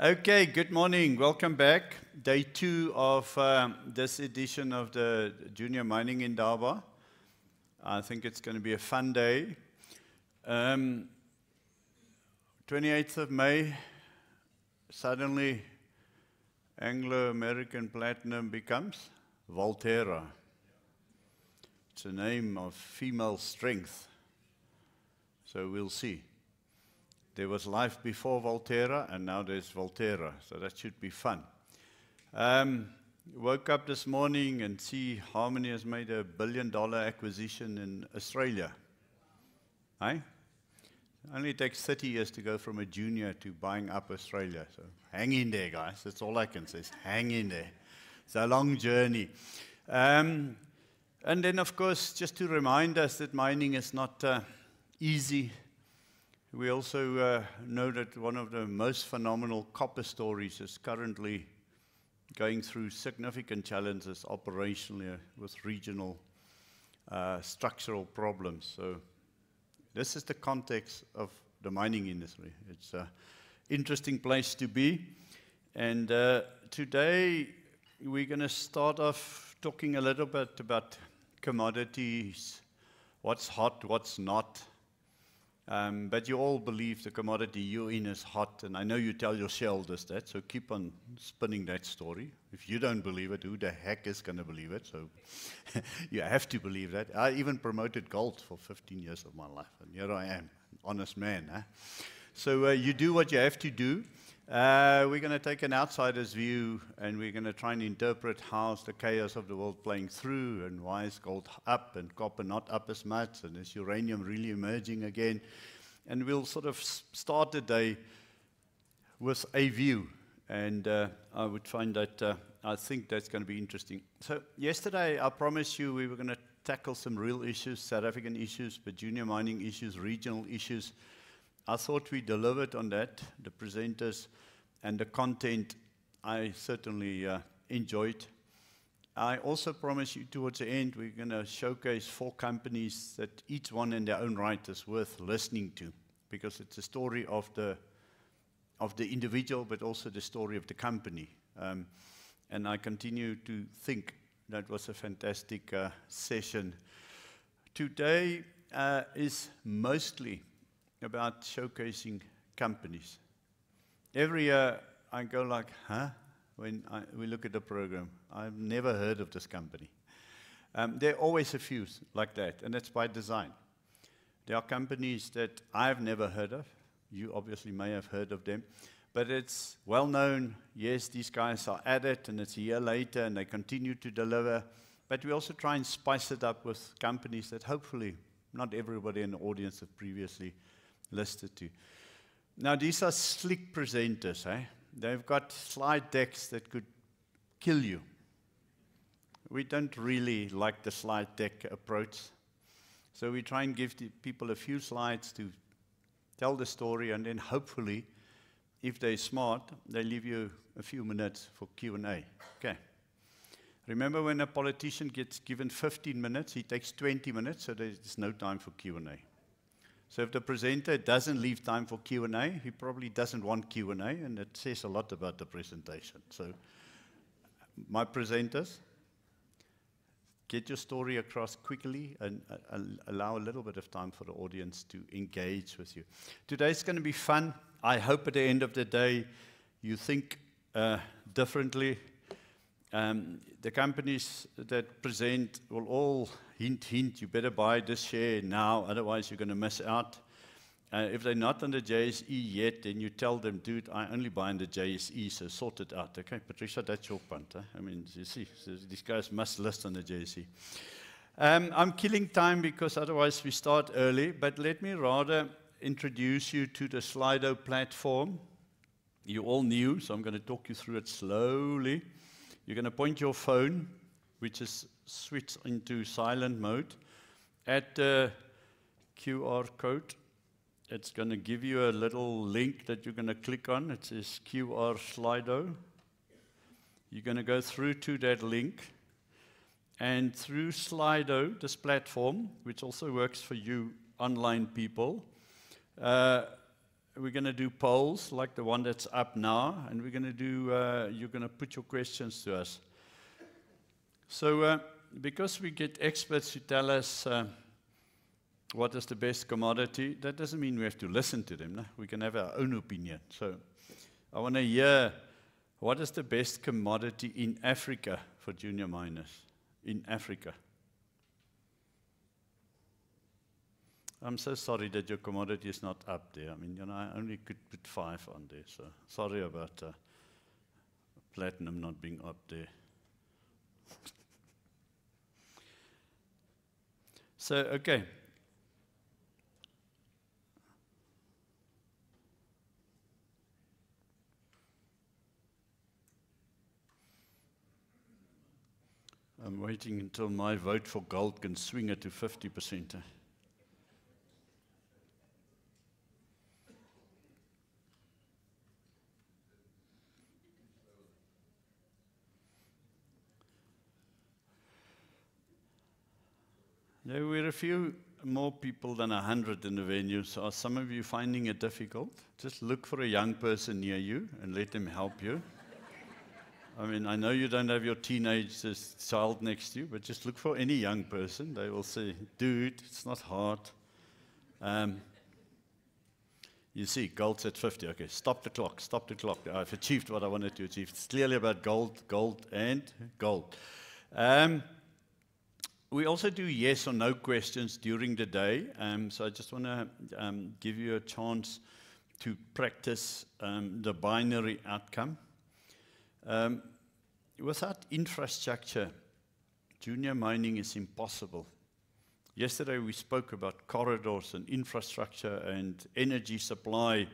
Okay, good morning. Welcome back. Day 2 of this edition of the Junior Mining Indaba. I think it's going to be a fun day. 28th of May, suddenly Anglo-American Platinum becomes Valterra. It's a name of female strength. So we'll see. There was life before Valterra, and now there's Valterra, so that should be fun. Woke up this morning and see Harmony has made a $1 billion acquisition in Australia. Hey? Only takes 30 years to go from a junior to buying up Australia. So hang in there, guys. That's all I can say is hang in there. It's a long journey. And then, of course, just to remind us that mining is not easy. We also know that one of the most phenomenal copper stories is currently going through significant challenges operationally with regional structural problems. So this is the context of the mining industry. It's an interesting place to be. And today we're going to start off talking a little bit about commodities, what's hot, what's not. But you all believe the commodity you're in is hot, and I know you tell your shareholders that, so keep on spinning that story. If you don't believe it, who the heck is going to believe it? So you have to believe that. I even promoted gold for 15 years of my life, and here I am, an honest man. Huh? So you do what you have to do. We're going to take an outsider's view, and we're going to try and interpret how's the chaos of the world playing through, and why is gold up and copper not up as much, and is uranium really emerging again? And we'll sort of start the day with a view, and I would find that I think that's going to be interesting. So yesterday I promised you we were going to tackle some real issues, South African issues, but junior mining issues, regional issues. I thought we delivered on that, the presenters and the content I certainly enjoyed. I also promised you towards the end we're going to showcase 4 companies that each one in their own right is worth listening to, because it's a story of the individual but also the story of the company. And I continue to think that was a fantastic session. Today is mostly about showcasing companies. Every year I go like, huh? When we look at the program. I've never heard of this company. There are always a few like that, and that's by design. There are companies that I've never heard of. You obviously may have heard of them. But it's well known, yes, these guys are at it, and it's a year later, and they continue to deliver. But we also try and spice it up with companies that hopefully not everybody in the audience have previously listed to. Now, these are slick presenters. They've got slide decks that could kill you. We don't really like the slide deck approach. So we try and give the people a few slides to tell the story, and then hopefully, if they're smart, they leave you a few minutes for Q&A. Okay. Remember when a politician gets given 15 minutes, he takes 20 minutes, so there's no time for Q&A. So if the presenter doesn't leave time for Q&A, he probably doesn't want Q&A, and it says a lot about the presentation. So my presenters, get your story across quickly and allow a little bit of time for the audience to engage with you. Today's going to be fun. I hope at the end of the day you think differently. The companies that present will all hint, you better buy this share now, otherwise you're going to miss out. If they're not on the JSE yet, then you tell them, dude, I only buy on the JSE, so sort it out. Okay, Patricia, that's your punt. I mean, you see, so these guys must list on the JSE. I'm killing time because otherwise we start early, but let me rather introduce you to the Slido platform. You all new, so I'm going to talk you through it slowly. You're going to point your phone, which is switched into silent mode, at the QR code. It's going to give you a little link that you're going to click on. It says QR Slido. You're going to go through to that link. And through Slido, this platform, which also works for you online people, we're going to do polls like the one that's up now, and we're going to do, you're going to put your questions to us. So because we get experts who tell us what is the best commodity, that doesn't mean we have to listen to them. No? We can have our own opinion. So I want to hear, what is the best commodity in Africa for junior miners? In Africa. I'm so sorry that your commodity is not up there. I mean, I only could put 5 on there, so sorry about platinum not being up there. So, okay. I'm waiting until my vote for gold can swing it to 50%. There were a few more people than 100 in the venue, so are some of you finding it difficult? Just look for a young person near you and let them help you. I mean, I know you don't have your teenage child next to you, but just look for any young person. They will say, dude, it's not hard. You see, gold's at 50. Okay, stop the clock, stop the clock. I've achieved what I wanted to achieve. It's clearly about gold, gold, and gold. We also do yes or no questions during the day, so I just want to give you a chance to practice the binary outcome. Without infrastructure, junior mining is impossible. Yesterday we spoke about corridors and infrastructure and energy supply.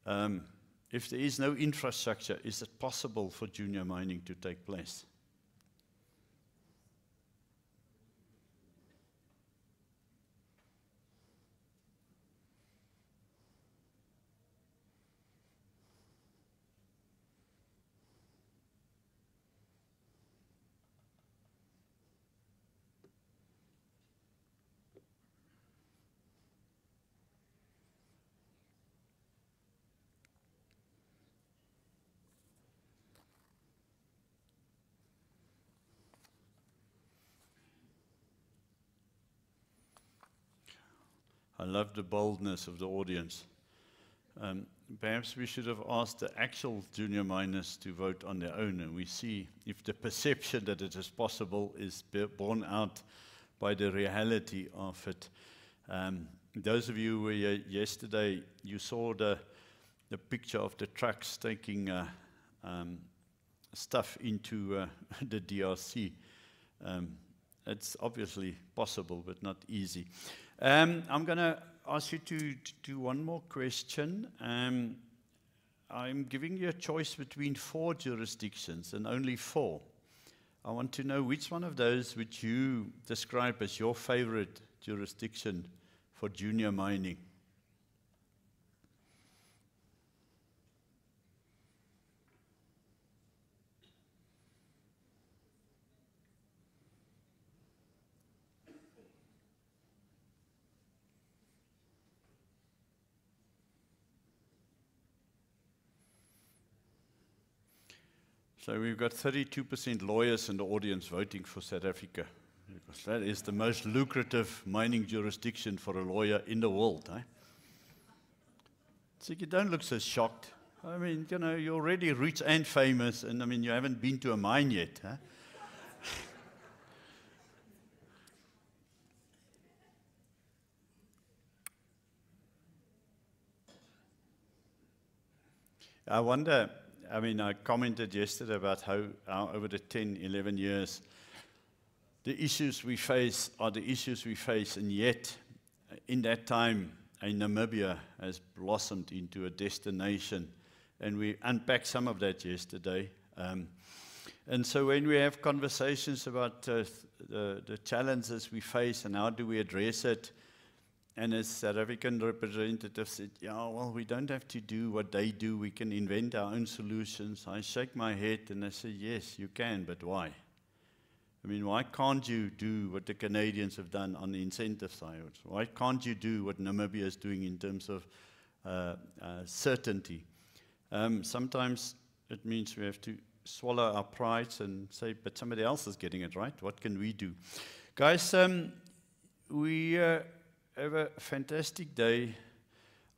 If there is no infrastructure, is it possible for junior mining to take place? I love the boldness of the audience. Perhaps we should have asked the actual junior miners to vote on their own, and we see if the perception that it is possible is borne out by the reality of it. Those of you who were here yesterday, you saw the picture of the trucks taking stuff into the DRC. It's obviously possible, but not easy. I'm going to ask you to do one more question. I'm giving you a choice between 4 jurisdictions, and only 4. I want to know which one of those would you describe as your favorite jurisdiction for junior mining. So we've got 32% lawyers in the audience voting for South Africa, because that is the most lucrative mining jurisdiction for a lawyer in the world. So you don't look so shocked. I mean, you're already rich and famous, and I mean, you haven't been to a mine yet. I wonder, I mean, I commented yesterday about how over the 10, 11 years, the issues we face are the issues we face, and yet, in that time, Namibia has blossomed into a destination, and we unpacked some of that yesterday. And so when we have conversations about the challenges we face and how do we address it, and as South African representatives said, yeah, well, we don't have to do what they do. We can invent our own solutions. I shake my head and I say, yes, you can, but why? I mean, why can't you do what the Canadians have done on the incentive side? Why can't you do what Namibia is doing in terms of certainty. Sometimes it means we have to swallow our pride and say, but somebody else is getting it right. What can we do? Guys, we have a fantastic day.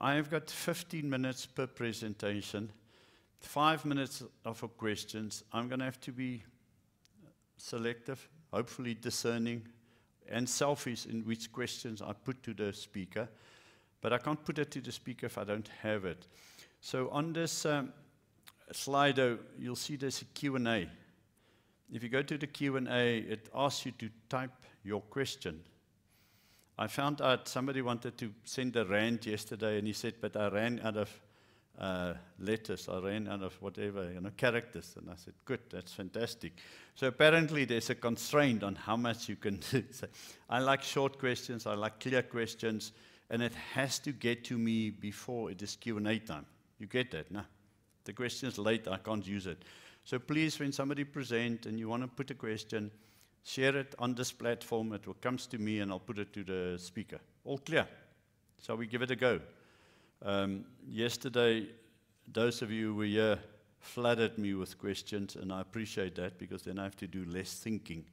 I have got 15 minutes per presentation, 5 minutes for questions. I'm going to have to be selective, hopefully discerning, and selfish in which questions I put to the speaker. But I can't put it to the speaker if I don't have it. So on this Slido, you'll see there's a Q&A. If you go to the Q&A, it asks you to type your question. I found out somebody wanted to send a rant yesterday, and he said, but I ran out of letters, I ran out of whatever, characters. And I said, good, that's fantastic. So apparently there's a constraint on how much you can say. I like short questions, I like clear questions, and it has to get to me before it is Q&A time. You get that, no? The question's late, I can't use it. So please, when somebody presents and you want to put a question, share it on this platform. It will come to me and I'll put it to the speaker. All clear? So we give it a go. Yesterday, those of you who were here flooded me with questions, and I appreciate that because then I have to do less thinking.